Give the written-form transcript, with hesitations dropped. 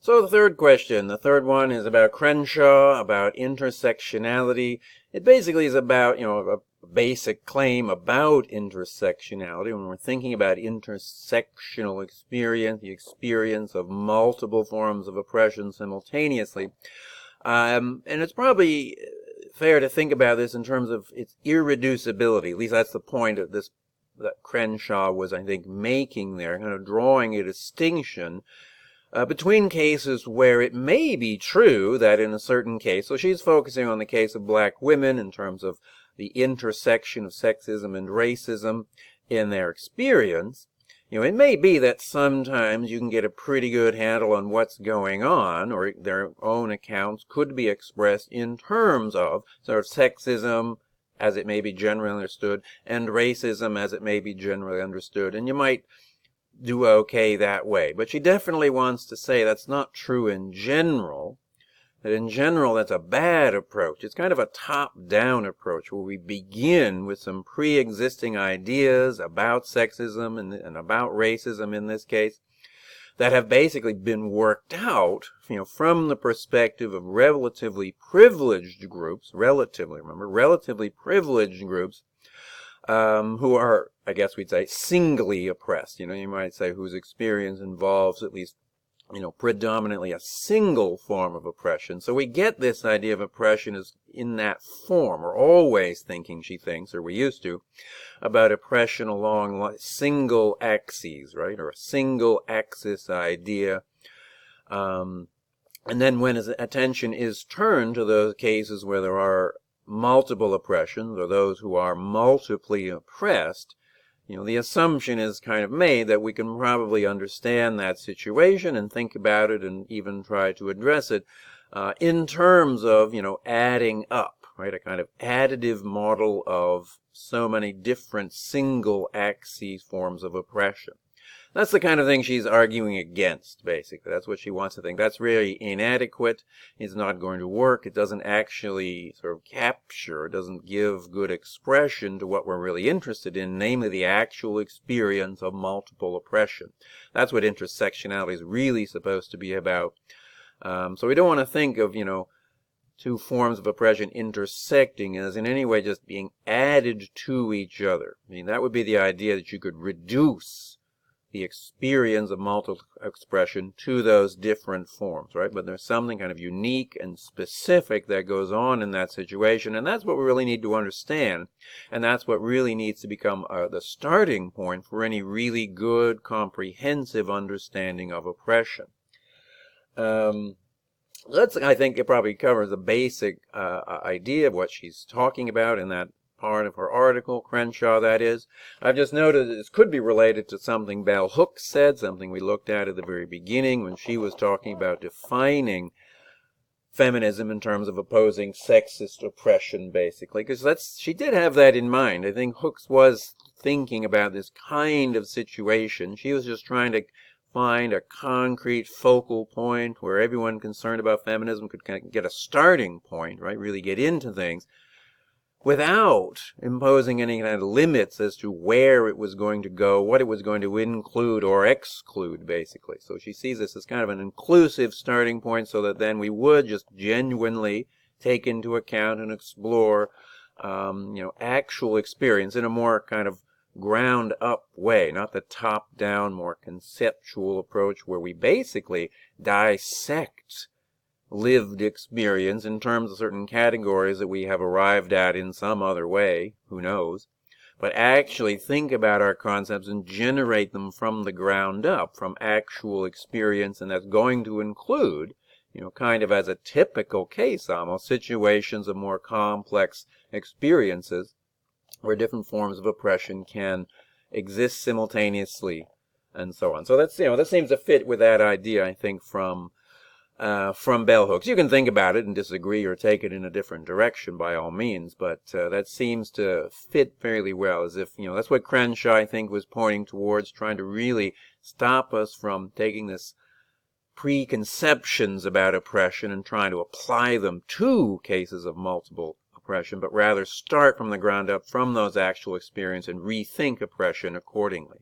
So the third question, the third one is about Crenshaw, about intersectionality. It basically is about, a basic claim about intersectionality. When we're thinking about intersectional experience, the experience of multiple forms of oppression simultaneously. And it's probably fair to think about this in terms of its irreducibility. At least that's the point of this that Crenshaw was, I think, making there, kind of drawing a distinction between cases where it may be true that in a certain case, so she's focusing on the case of black women in terms of the intersection of sexism and racism in their experience. It may be that sometimes you can get a pretty good handle on what's going on, or their own accounts could be expressed in terms of sort of sexism as it may be generally understood, and racism as it may be generally understood. And you might do okay that way. But she definitely wants to say that's not true in general, that in general that's a bad approach. It's kind of a top-down approach where we begin with some pre-existing ideas about sexism and about racism in this case that have basically been worked out, from the perspective of relatively privileged groups, relatively privileged groups, who are, I guess we'd say, singly oppressed. You might say whose experience involves at least, predominantly a single form of oppression. So we get this idea of oppression as in that form. We're always thinking, she thinks, or we used to, about oppression along single axes, right, or a single axis idea. And then when his attention is turned to those cases where there are multiple oppressions, or those who are multiply oppressed, the assumption is kind of made that we can probably understand that situation and think about it and even try to address it in terms of, adding up, right? A kind of additive model of so many different single axis forms of oppression. That's the kind of thing she's arguing against, basically. That's what she wants to think. That's really inadequate. It's not going to work. It doesn't actually sort of capture, doesn't give good expression to what we're really interested in, namely the actual experience of multiple oppression. That's what intersectionality is really supposed to be about. So we don't want to think of, two forms of oppression intersecting as in any way just being added to each other. That would be the idea that you could reduce the experience of multiple expression to those different forms, right? But there's something kind of unique and specific that goes on in that situation, and that's what we really need to understand, and that's what really needs to become the starting point for any really good, comprehensive understanding of oppression. I think it probably covers the basic idea of what she's talking about in that part of her article, Crenshaw, that is. I've just noted that this could be related to something Bell Hooks said, something we looked at the very beginning when she was talking about defining feminism in terms of opposing sexist oppression, basically, because she did have that in mind. I think Hooks was thinking about this kind of situation. She was just trying to find a concrete focal point where everyone concerned about feminism could kind of get a starting point, right, really get into things, without imposing any kind of limits as to where it was going to go, what it was going to include or exclude, basically. So she sees this as kind of an inclusive starting point so that then we would just genuinely take into account and explore, actual experience in a more kind of ground-up way, not the top-down, more conceptual approach where we basically dissect lived experience in terms of certain categories that we have arrived at in some other way, who knows, but actually think about our concepts and generate them from the ground up, from actual experience, and that's going to include, kind of as a typical case almost, situations of more complex experiences where different forms of oppression can exist simultaneously, and so on. So that's, that seems to fit with that idea, I think, from bell hooks. You can think about it and disagree or take it in a different direction by all means, but that seems to fit fairly well, as if, that's what Crenshaw, I think, was pointing towards, trying to really stop us from taking this preconceptions about oppression and trying to apply them to cases of multiple oppression, but rather start from the ground up, from those actual experiences, and rethink oppression accordingly.